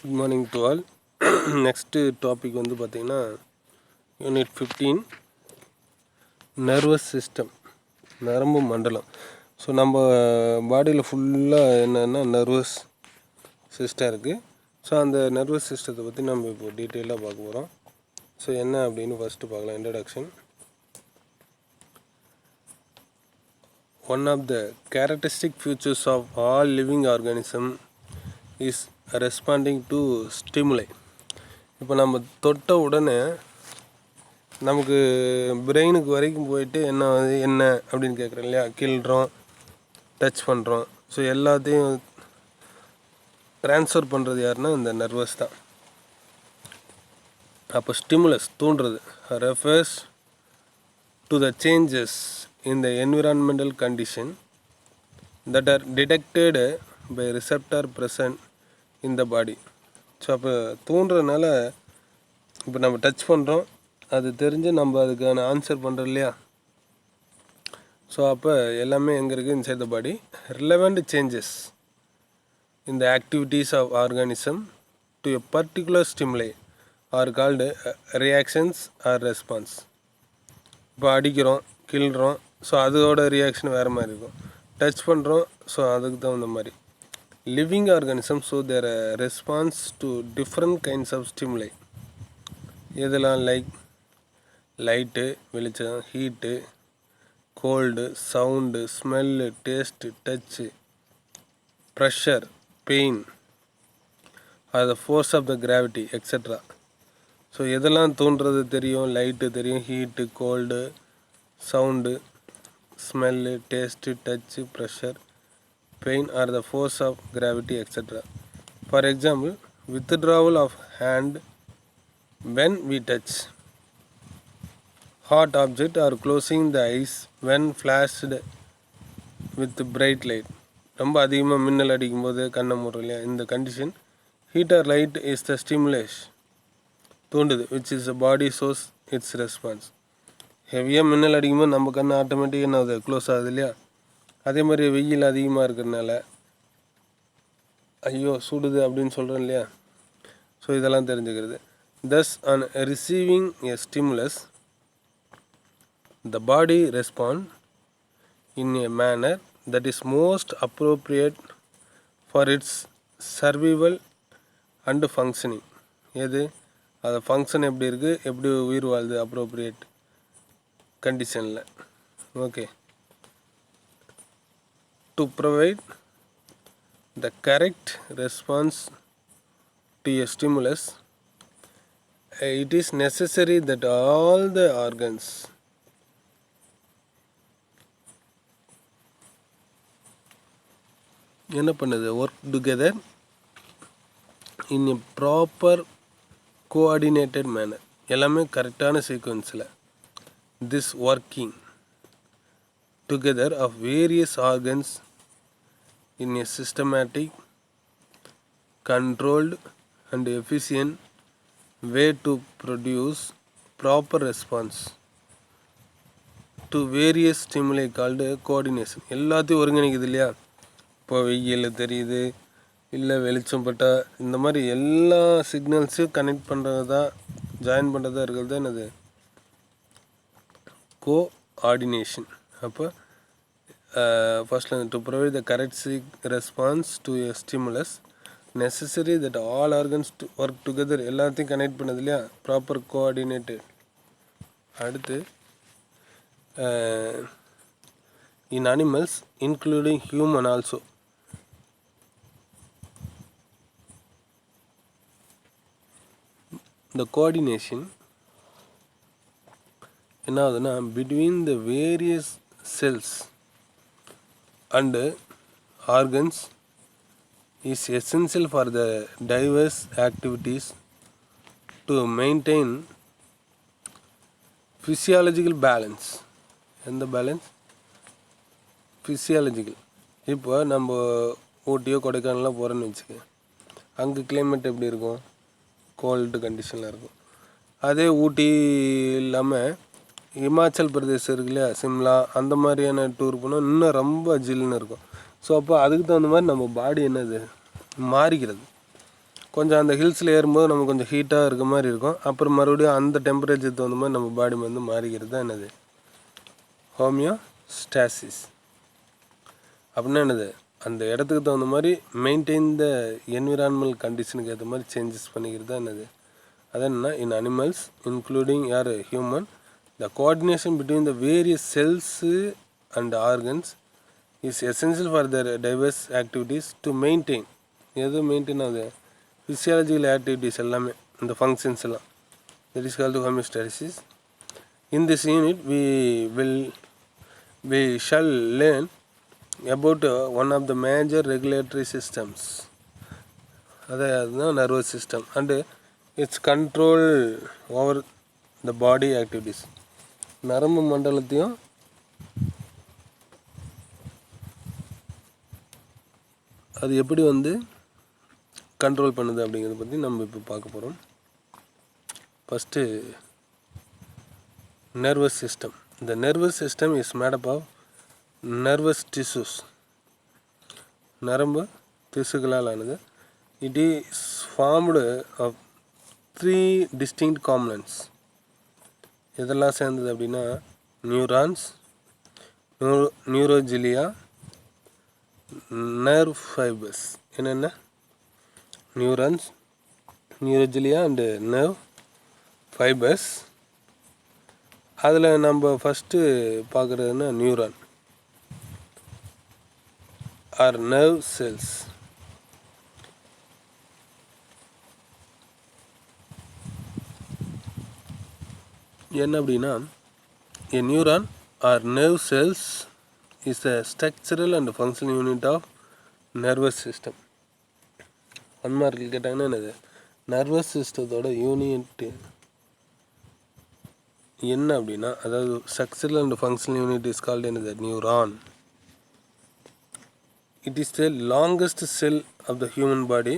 Good morning to all. Next topic வந்து பார்த்தீங்கன்னா unit 15 nervous system, நரம்பு மண்டலம். ஸோ நம்ம பாடியில் ஃபுல்லாக என்னென்னா நர்வஸ் சிஸ்டம் இருக்குது. ஸோ அந்த நர்வஸ் சிஸ்டத்தை பற்றி நம்ம இப்போ டீட்டெயிலாக பார்க்க போகிறோம். ஸோ என்ன அப்படின்னு ஃபஸ்ட்டு பார்க்கலாம். Introduction. One of the characteristic features of all living organism is responding to stimuli. இப்போ நம்ம தொட்ட உடனே நமக்கு பிரெயினுக்கு வரைக்கும் போயிட்டு என்ன அப்படின்னு கேட்குறோம் இல்லையா, கிள்றோம், டச் பண்ணுறோம். ஸோ எல்லாத்தையும் ட்ரான்ஸ்ஃபர் பண்ணுறது யாருன்னா இந்த நர்வஸ் தான். அப்போ ஸ்டிமுலஸ் தூண்டுறது refers to the changes in the environmental condition that are detected by receptor present in the body. So அப்போ தூண்டுறதுனால இப்போ நம்ம டச் பண்ணுறோம், அது தெரிஞ்சு நம்ம அதுக்கான ஆன்சர் பண்ணுறோம் இல்லையா. ஸோ அப்போ எல்லாமே எங்கே இருக்குது, inside the body. Relevant changes in the activities of organism to a particular stimuli are called reactions or response. இப்போ அடிக்கிறோம், கிள்றோம், ஸோ அதோட ரியாக்ஷன் வேறு மாதிரி இருக்கும். டச் பண்ணுறோம், ஸோ அதுக்கு தகுந்த மாதிரி. Living organism so their response to different kinds of stimuli. இதெல்லாம் லைட்டு, வெளிச்சம், heat, cold, sound, smell, taste, touch, pressure, pain, அது force of the gravity extra. So எதெல்லாம் தோன்றது தெரியும், லைட்டு தெரியும், heat, cold, sound, smell, taste, touch, pressure, pain are the force of gravity extra. For example, withdrawal of hand when we touch hot object or closing the eyes when flashed with bright light. ரொம்ப அதிகமாக மின்னல் அடிக்கும்போது கண்ணை மூடுறோம் இல்லையா, இந்த condition heat or light is the stimulus தூண்டுது which is the body shows its response. ஹெவியாக மின்னல் அடிக்கும்போது நம்ம கண்ணு ஆட்டோமேட்டிக்காக என்ன ஆகுது, க்ளோஸ் ஆகுது இல்லையா. அதே மாதிரி வெயில் அதிகமாக இருக்கிறதுனால ஐயோ சுடுது அப்படின்னு சொல்கிறோம் இல்லையா. ஸோ இதெல்லாம் தெரிஞ்சுக்கிறது. thus on receiving a stimulus the body respond in a manner that is most appropriate for its survival and functioning. எது அது ஃபங்க்ஷன் எப்படி இருக்குது, எப்படி உயிர் வாழ்து, அப்ரோப்ரியேட் கண்டிஷனில். Okay. To provide the correct response to a stimulus it is necessary that all the organs என்ன பண்ணுது, work together in a proper coordinated manner. எல்லாமே கரெக்டான சீக்வன்ஸில். This working together of various organs in a systematic, controlled and efficient way to produce proper response to various stimuli called coordination. எல்லாத்தையும் ஒருங்கிணைக்குது இல்லையா. இப்போ வெயில் தெரியுது, இல்லை வெளிச்சம் பட்டால், இந்த மாதிரி எல்லா சிக்னல்ஸையும் கனெக்ட் பண்ணுறதா, ஜாயின் பண்ணுறதா இருக்கிறது தான் என்னது, கோஆர்டினேஷன். அப்போ ஃபர்ஸ்ட்ல to provide the correct response to a stimulus necessary that all organs to work together, எல்லாத்தையும் கனெக்ட் பண்ணது இல்லையா, ப்ராப்பர் கோஆர்டினேட்டட். அடுத்து in animals including human also the coordination என்ன ஆகுதுன்னா between the various cells and organs is essential for the diverse activities to maintain physiological balance. எந்த balance, physiological. இப்போ நம்ம ஊட்டியோ கொடைக்கானலாம் போகிறோன்னு வச்சுக்க, அங்கே கிளைமேட் எப்படி இருக்கும், கோல்டு கண்டிஷனில் இருக்கும். அதே ஊட்டி இல்லாமல் இமாச்சல் பிரதேசம் இருக்கு இல்லையா, சிம்லா, அந்த மாதிரியான டூர் போனால் இன்னும் ரொம்ப ஜில்லுன்னு இருக்கும். ஸோ அப்போ அதுக்கு தகுந்த மாதிரி நம்ம பாடி என்னது மாறிக்கிறது. கொஞ்சம் அந்த ஹில்ஸில் ஏறும்போது நமக்கு கொஞ்சம் ஹீட்டாக இருக்க மாதிரி இருக்கும். அப்புறம் மறுபடியும் அந்த டெம்பரேச்சர் தகுந்த மாதிரி நம்ம பாடி வந்து மாறிக்கிறது தான் என்னது, ஹோமியோஸ்டாசிஸ். அப்படின்னா என்னது, அந்த இடத்துக்கு தகுந்த மாதிரி மெயின்டைன் த என்விரான்மெண்டல் கண்டிஷனுக்கு ஏற்ற மாதிரி சேஞ்சஸ் பண்ணிக்கிறது தான் என்னது. அது என்னன்னா, இன் அனிமல்ஸ் இன்க்ளூடிங் யார் human, the coordination between the various cells and organs is essential for the diverse activities to maintain. எது மெயின்டைன் ஆகுது, ஃபிசியாலஜிக்கல் ஆக்டிவிட்டீஸ் எல்லாமே, இந்த ஃபங்க்ஷன்ஸ் எல்லாம். That is called homeostasis. In this unit we shall learn about one of the major regulatory systems, அதுதான் nervous system and it's control over the body activities. நரம்பு மண்டலத்தையும் அது எப்படி வந்து கண்ட்ரோல் பண்ணுது அப்படிங்கிறத பற்றி நம்ம இப்போ பார்க்க போகிறோம். First nervous system. The nervous system is made up of nervous tissues. நரம்பு திசுக்களால் ஆனது. It is formed of 3 distinct components. இதெல்லாம் சேர்ந்தது அப்படின்னா நியூரான்ஸ், நியூரோஜிலியா, நர்வ் ஃபைபர்ஸ். என்னென்ன, neurons, neuroglia and nerve fibres. அதில் நம்ம ஃபஸ்ட்டு பார்க்குறதுன்னா நியூரான் ஆர் நர்வ் செல்ஸ். என்ன அப்படின்னா, a neuron or nerve cells is a structural and functional unit of nervous system. அன்மார்க்கில் கேட்டாங்கன்னா என்னது, நர்வஸ் சிஸ்டத்தோட யூனிட் என்ன அப்படின்னா, அதாவது structural and functional unit is called என்னது, neuron. It is the longest cell of the human body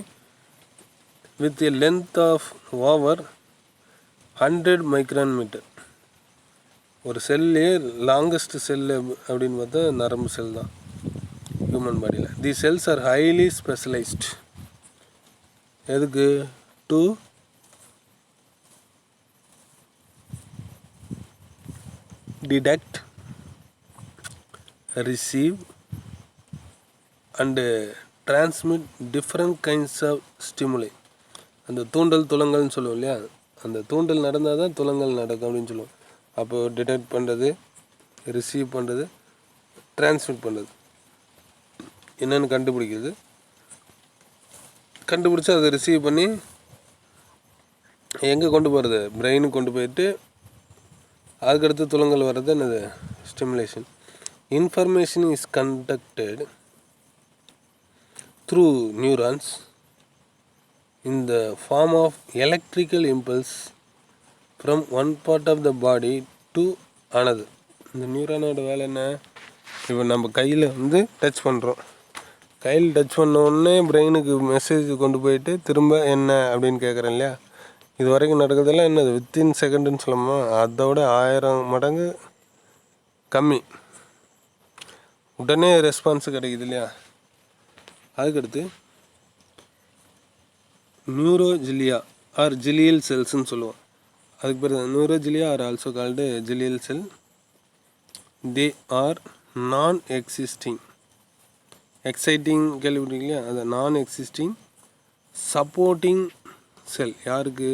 with a length of over 100 micron metre. ஒரு செல்லே longest cell அப்படின்னு பார்த்தா நரம்பு செல் தான் ஹியூமன் பாடியில். The cells are highly specialised. எதுக்கு, to detect, receive and transmit different kinds of stimuli. அந்த தூண்டல் துலங்கல்னு சொல்லுவோம் இல்லையா, அந்த தூண்டல் நடந்தால் தான் துலங்கல் நடக்கும் அப்படின்னு சொல்லுவோம். அப்போது டிடெக்ட் பண்ணுறது, ரிசீவ் பண்ணுறது, டிரான்ஸ்மிட் பண்ணுறது, என்னென்னு கண்டுபிடிக்கிறது, கண்டுபிடிச்சி அதை ரிசீவ் பண்ணி எங்கே கொண்டு போகிறது, பிரெயினுக்கு கொண்டு போயிட்டு அதுக்கடுத்து துலங்கல் வர்றது என்னது, stimulation. Information is conducted through neurons in the form of electrical impulse from one part of the body to another. இந்த நியூரானோட வேலை என்ன, இப்போ நம்ம கையில் வந்து டச் பண்ணுறோம், கையில் டச் பண்ண உடனே பிரெயினுக்கு மெசேஜ் கொண்டு போயிட்டு திரும்ப என்ன அப்படின்னு கேட்குறேன் இல்லையா. இது வரைக்கும் நடக்கிறதெல்லாம் என்னது, வித்தின் செகண்டுன்னு சொல்லணுமா, அதோட 1000 மடங்கு கம்மி, உடனே ரெஸ்பான்ஸு கிடைக்குது இல்லையா. அதுக்கடுத்து நியூரோஜிலியா ஆர் ஜிலியல் செல்ஸ்ன்னு சொல்லுவோம். அதுக்கு பேர் neuroglia are also called glial cell. They are non existing, exciting கேள்விப்பட்டிருக்கீங்களா, அது நான் எக்ஸிஸ்டிங் சப்போர்ட்டிங் செல். யாருக்கு,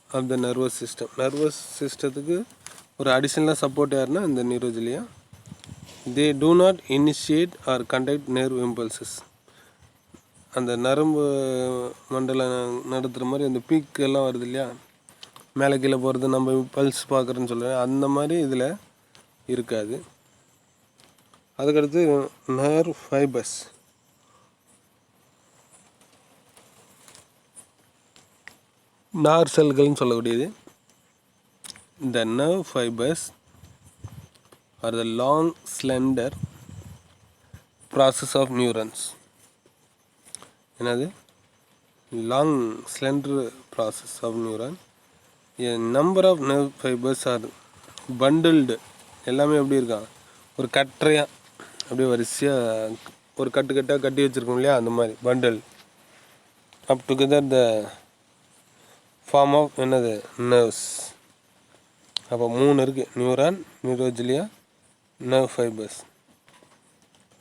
of the nervous system. Nervous சிஸ்டத்துக்கு ஒரு அடிஷ்னலாக சப்போர்ட் யாருன்னா இந்த neuroglia. They do not initiate or conduct nerve impulses. அந்த நரம்பு மண்டலம் நடத்துகிற மாதிரி அந்த பீக் எல்லாம் வருது இல்லையா, மேலே கீழே போகிறது, நம்ம பல்ஸ் பார்க்குறேன்னு சொல்கிறேன், அந்த மாதிரி இதில் இருக்காது. அதுக்கடுத்து நர்வ் ஃபைபர்ஸ். நார் செல்கள்னு சொல்லக்கூடியது. இந்த nerve fibres are the long slender process of neurons. என்னது, long slender process of neuron. A number of nerve fibers are bundled. எல்லாமே எப்படி இருக்கான், ஒரு கற்றையாக அப்படியே வரிசையாக ஒரு கட்டு கட்டாக கட்டி வச்சுருக்கோம் இல்லையா, அந்த மாதிரி bundle. up together the form of என்னது nerves. அப்போ 3 இருக்குது, நியூரான், நியூரோஜிலியா, நர்வ் ஃபைபர்ஸ்.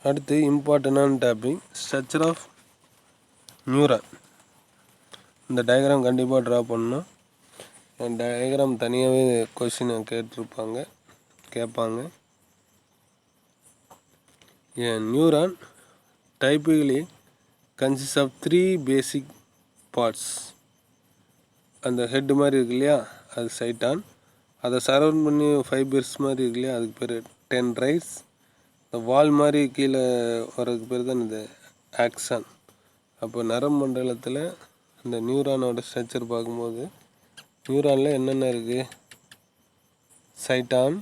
அடுத்து இம்பார்ட்டண்டான டாபிக் ஸ்ட்ரக்சர் ஆஃப் நியூரான். இந்த டயக்ராம் கண்டிப்பாக ட்ரா பண்ணணும். டயக்ராம் தனியாகவே கொஷின் கேட்பாங்க. A neuron typically consists of 3 basic parts. அந்த ஹெட் மாதிரி இருக்கு இல்லையா, அது சைட்டான். அதை சரவுண்ட் பண்ணி ஃபைபர்ஸ் மாதிரி இருக்கு இல்லையா, அதுக்கு பேர் டென்ட்ரைட்ஸ். இந்த வால் மாதிரி கீழே வர்றதுக்கு பேர் தான் இது ஆக்சான். அப்போ நரம்பு மண்டலத்தில் இந்த நியூரானோட ஸ்ட்ரக்சர் பார்க்கும்போது நியூரானில் என்னென்ன இருக்குது? சைட்டான்,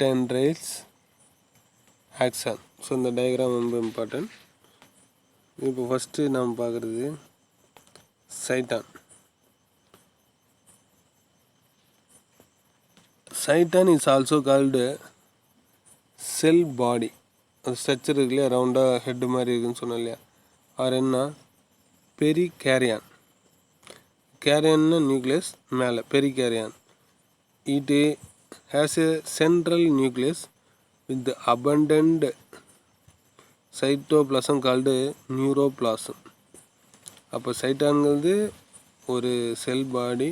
டென்ட்ரைட்ஸ், ஆக்சான். ஸோ இந்த டயக்ராம் ரொம்ப இம்பார்ட்டன்ட். இப்போ ஃபஸ்ட்டு நாம் பார்க்குறது சைட்டான். சைட்டான் இஸ் ஆல்சோ கால்டு செல் பாடி. அது ஸ்ட்ரக்சர் இருக்கு இல்லையா, ரவுண்டாக ஹெட்டு மாதிரி இருக்குதுன்னு சொன்னோம் இல்லையா, அது என்ன? பெரி கேரியான். கேரியான்னா நியூக்ளியஸ் மேலே, perikaryon. It has a central nucleus with abundant cytoplasm called neuroplasm. அப்போ சைட்டான்கிறது ஒரு செல் பாடி,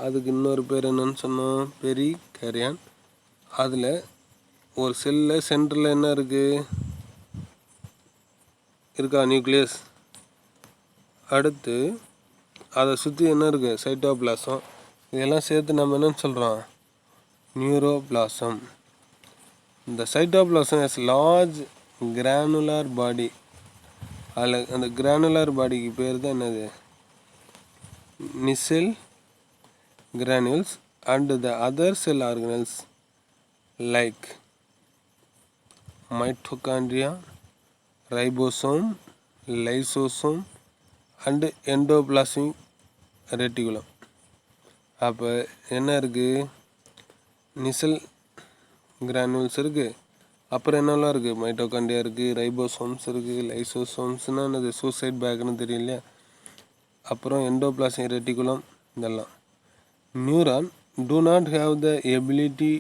அதுக்கு இன்னொரு பேர் என்னன்னு சொன்னோம்? பெரி கேரியான். அதில் ஒரு செல்லில் சென்டரில் என்ன இருக்கா? நியூக்ளியஸ். அடுத்து அதை சுற்றி என்ன இருக்குது? சைட்டோபிளாசம். இதெல்லாம் சேர்த்து நம்ம என்னன்னு சொல்கிறோம்? நியூரோபிளாசம். The cytoplasm has large granular body. அதில் அந்த கிரானுலார் பாடிக்கு பேர் தான் என்னது? நிசெல் granules and the other cell organelles like mitochondria, ribosome, lysosome and endoplasmic reticulum. அப்போ என்ன இருக்குது? நிசல் கிரானுல்ஸ் இருக்குது, அப்புறம் என்னெல்லாம் இருக்குது? மைட்டோகாண்ட்ரியா இருக்குது, ரைபோசோம்ஸ் இருக்குது, லைசோசோம்ஸ்னால் என்னது? சூசைட் பேக்னு தெரியும் இல்லையா, அப்புறம் எண்டோபிளாஸ்மிக் ரெட்டிகுலம். இதெல்லாம் neuron do not have the ability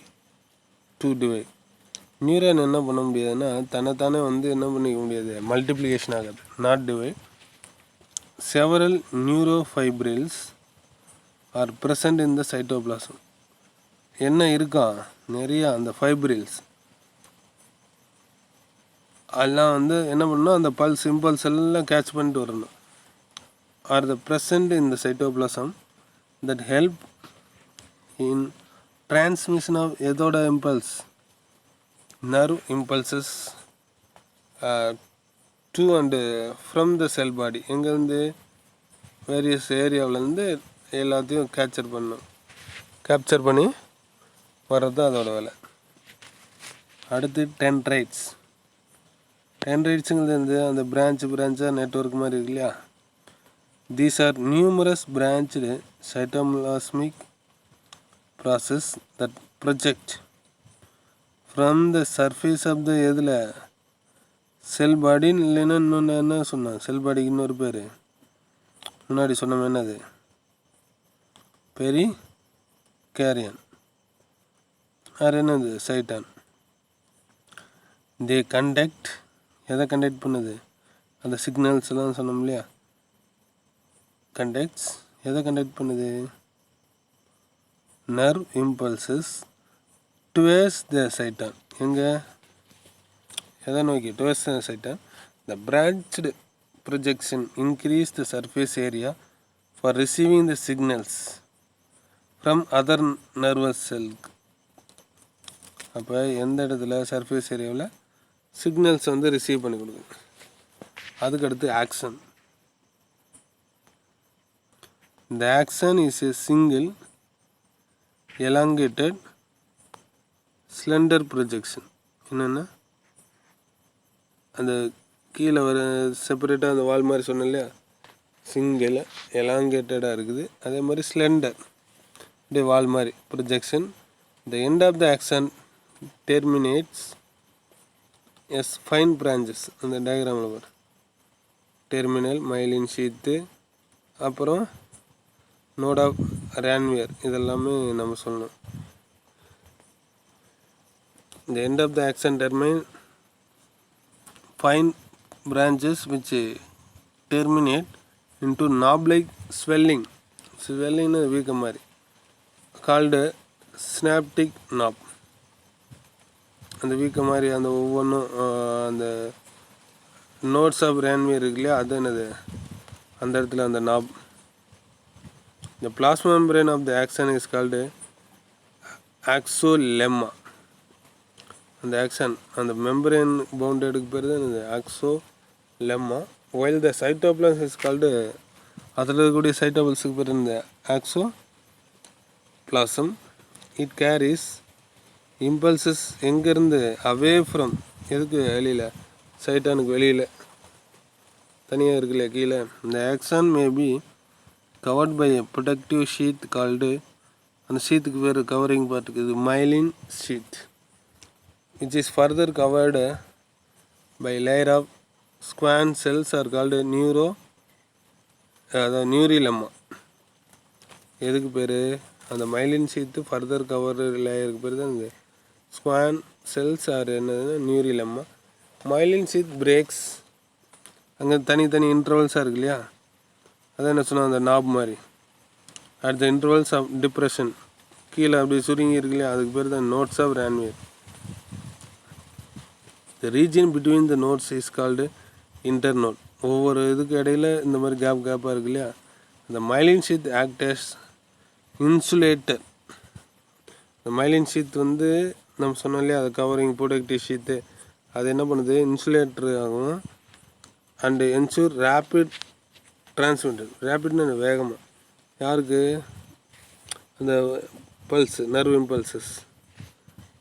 to divide. Neuron என்ன பண்ண முடியாதுன்னா தன்னைத்தானே என்ன பண்ணிக்க முடியாது? மல்டிப்ளிகேஷன் ஆகாது, not divide. Several neurofibrils are present in the cytoplasm. என்ன இருக்கா? நிறையா அந்த ஃபைப்ரில்ஸ். அதெல்லாம் என்ன பண்ணணும்? அந்த பல்ஸ் இம்பல்ஸ் எல்லாம் கேட்ச் பண்ணிட்டு வரணும். Are the present in the cytoplasm that help in transmission of எதோட impulse? Nerve impulses to and from the cell body. எங்கேருந்து? வேரியஸ் ஏரியாவிலேருந்து எல்லாத்தையும் கேப்சர் பண்ணி வர்றது தான் அதோட வேலை. அடுத்து டென்ட்ரைட்ஸ். டென்ட்ரைட்ஸுங்கிறது அந்த பிரான்ச்சாக நெட்வொர்க் மாதிரி இருக்கு இல்லையா. These are numerous branched cytoplasmic process that project from the surface of the எதில்? செல் பாடின்னு. இல்லைன்னா இன்னொன்று என்ன சொன்னேன்? செல் பாடிக்கு இன்னொரு பேர் முன்னாடி சொன்னோம், என்னது? பெரி கேரியான். வேறு என்னது? சைட்டான். தே கண்டக்ட். எதை கண்டக்ட் பண்ணுது? அந்த சிக்னல்ஸ் எல்லாம் சொன்னோம் இல்லையா, கண்டக்ட்ஸ். எதை கண்டக்ட் பண்ணுது? Nerve impulses towards the cyton. எங்கே? எதை நோக்கி? Towards the cyton. The branched projection increase the surface area for receiving the signals from other nervous cell. அப்போ எந்த இடத்துல? சர்ஃபேஸ் ஏரியாவில் சிக்னல்ஸ் ரிசீவ் பண்ணி கொடுக்குது. அதுக்கடுத்து ஆக்சன். இந்த action is a single elongated slender projection. என்னென்னா அந்த கீழே வர செப்பரேட்டாக அந்த வால் மாதிரி சொன்னேன் இல்லையா, சிங்கிள் எலாங்கேட்டடாக இருக்குது. அதே மாதிரி ஸ்லெண்டர் இப்படி வால் மாதிரி projection. The end of the axon terminates as fine branches. அந்த டயக்ராமில் பாரு, டெர்மினல், மைலின் ஷீத்து, அப்புறம் நோட் ஆஃப் ரான்வியர், இதெல்லாமே நம்ம சொல்லணும். The end of the axon termine fine branches which terminate into knob-like swelling. Swelling is weak called synaptic knob. அந்த வீக்க மாதிரி அந்த ஒவ்வொன்றும் அந்த நோட்ஸ் ஆஃப் ரான்வியர் இருக்கு இல்லையா, அது என்னது அந்த இடத்துல அந்த நாப். The plasma membrane of the axon is called axolemma. அந்த ஆக்சன் அந்த மெம்பரேன் பவுண்டடுக்கு பேர் தான் இந்த ஆக்சோலெம்மா. while the cytoplasm is called, அதில் இருக்கக்கூடிய சைட்டோபிள்ஸுக்கு பேர் இந்த ஆக்சோபிளாசம். இட் கேரிஸ் இம்பல்சஸ் எங்கேருந்து அவே ஃப்ரம், எதுக்கு வெளியில், சைட்டானுக்கு வெளியில் தனியாக இருக்குல்ல கீழே. இந்த axon maybe covered by a protective sheet called, அந்த ஷீட்டுக்கு பேர் கவரிங் பார்ட்டுக்கு இது myelin sheet, which is further covered by layer of squam cells are called நியூரிலெம்மா. எதுக்கு பேர் அந்த மைலின் ஷீட்டு ஃபர்தர் கவர் லேயருக்கு பேர் தான் இந்த ஸ்குவான் செல்ஸ் ஆர் என்னதுன்னா நியூரிலெம்மா. மைலின் ஷீட் பிரேக்ஸ், அங்கே தனித்தனி இன்டர்வல்ஸாக இருக்கு இல்லையா, அதான் என்ன சொன்னால் அந்த நாப் மாதிரி. At the intervals of depression, கீழே அப்படி சுருங்கி இருக்கு இல்லையா, அதுக்கு பேர் தான் nodes of Ranvier. The region between the nodes is called internode. ஒவ்வொரு இதுக்கு இடையில் இந்த மாதிரி கேப்பாக இருக்கு இல்லையா, இந்த myelin sheath act as insulator. இந்த மைலின் ஷீத் வந்து நம்ம சொன்னோம் இல்லையா, அது கவரிங் ப்ரொடக்டிவ் ஷீத்து, அது என்ன பண்ணுது, இன்சுலேட்டர் ஆகும். And ensure rapid transmitter. ரேப்பிட்னு வேகமாக யாருக்கு, அந்த பல்ஸ், நர்வ் இம்பல்சஸ்.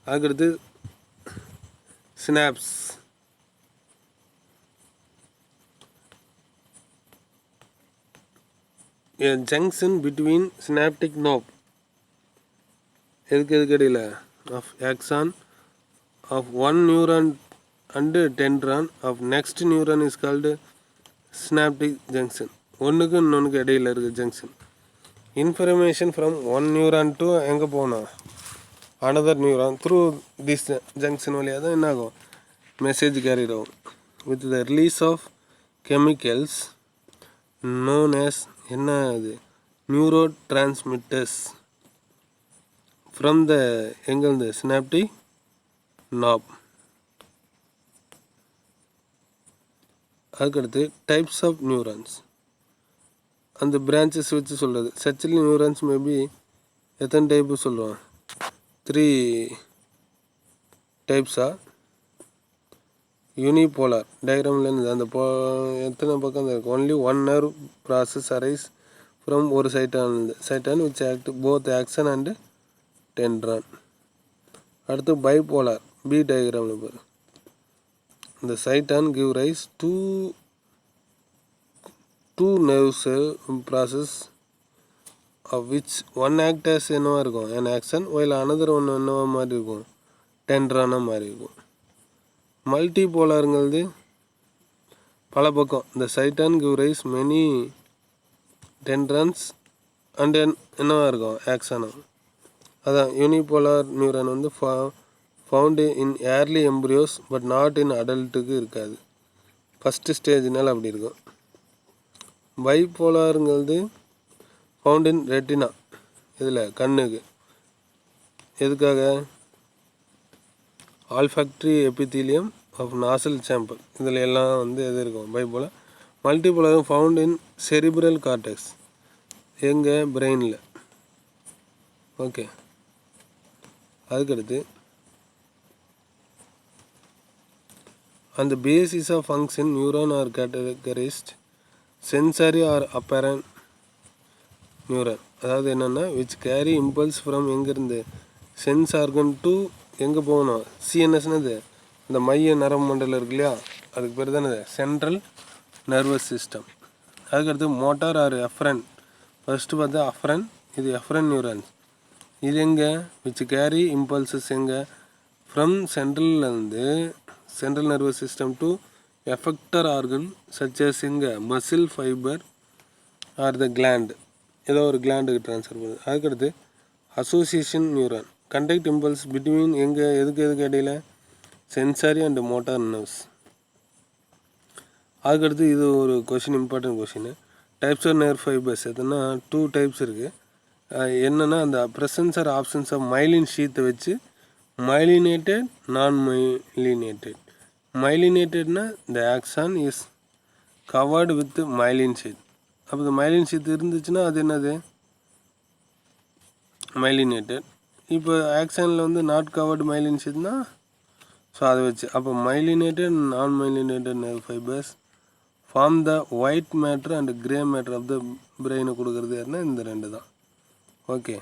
அதுக்கடுத்து synapse. A junction between synaptic knob, எதுக்கு இடையில், of axon of one neuron and dendron of next neuron is called synaptic junction. ஒன்றுக்கு இன்னொன்றுக்கு இடையில் இருக்குது junction. Information from one neuron to எங்கே போகணும், another neuron through this junction வழியாக தான் என்ன ஆகும், மெசேஜ் கேரிட் ஆகும். with the release of chemicals known as என்ன அது நியூரோ டிரான்ஸ்மிட்டர்ஸ் ஃப்ரம் த எங்கேருந்து சினாப்டிக் நாப். அதுக்கடுத்து டைப்ஸ் ஆஃப் நியூரான்ஸ், அந்த பிரான்ச்சஸ் வச்சு சொல்கிறது. சச்சில் நியூரான்ஸ் மேபி எத்தனை டைப்பு சொல்லுவோம், 3 டைப்ஸாக. யூனிபோலார் டயக்ராம்லேருந்து அந்த எத்தனை பக்கம் இருக்குது, only one nerve process arise from ஒரு cyton which act both axon and dendron. அடுத்து பைபோலார் பி டயக்ராமில் பாரு, இந்த cyton give rise to nerve cell process of which one act as என்னவா இருக்கும் an action while another one என்னவா மாதிரி இருக்கும் டென்ட்ரானா மாதிரி இருக்கும். மல்டிபோலாருங்கிறது பல பக்கம், இந்த cyton give rise many dendrons and என்னவா இருக்கும் ஆக்ஷனா. அதான் யூனிபோலார் நியூரான் வந்து found in early embryos but not in அடல்ட்டுக்கு இருக்காது, ஃபஸ்ட்டு ஸ்டேஜ்னால அப்படி இருக்கும். பைபோலாருங்கிறது ஃபவுண்ட் இன் ரெட்டினா, இதில் கண்ணுக்கு, எதுக்காக olfactory epithelium of nasal chamber, இதில் எல்லாம் வந்து எது இருக்கும் bipolar. Multipolar found in cerebral cortex, எங்கே பிரெயினில். ஓகே, அதுக்கடுத்து அந்த basis of function neuron are categorised sensory or afferent neuron. அதாவது என்னென்னா விச் கேரி இம்பல்ஸ் ஃப்ரம் எங்கேருந்து சென்ஸ் ஆர்கன் டு எங்கே போகணும், சிஎன்எஸ்னது இந்த மைய நரம்பு மண்டலம் இருக்கு இல்லையா, அதுக்கு பேர் தானே சென்ட்ரல் நர்வஸ் சிஸ்டம். அதுக்கடுத்து மோட்டார் ஆர் எஃப்ரன். ஃபஸ்ட்டு பார்த்தா அஃப்ரன், இது எஃப்ரன் நியூரான்ஸ். இது எங்கே விச் கேரி இம்பல்சஸ் எங்கே ஃப்ரம் சென்ட்ரல்லேருந்து central nervous system to effector organ such as இங்கே muscle fibre or the gland, ஏதோ ஒரு கிளாண்டுக்கு ட்ரான்ஸ்ஃபர் பண்ணுது. அதுக்கடுத்து association neuron conduct impulse between எதுக்கு இடையில சென்சாரி அண்ட் மோட்டார் நர்வ்ஸ். அதுக்கடுத்து இது ஒரு question, important question. Types of nerve fibres எதுனா 2 டைப்ஸ் இருக்குது. என்னென்னா அந்த presence or absence of myelin ஷீத்தை வச்சு மைலினேட்டட், நான் மைலினேட்டட். மைலினேட்டட்னா the axon is covered with myelin sheath. அப்போ இந்த மைலின் ஷீத் இருந்துச்சுன்னா அது என்னது, மைலினேட்டட். இப்போ ஆக்சானில் வந்து நாட் கவர்டு மைலின் ஷீத்னா ஸோ அதை வச்சு அப்போ myelinated, non myelinated nerve fibres form the white matter and grey matter of the பிரெயினை கொடுக்குறது யாருன்னா இந்த 2 தான். ஓகே.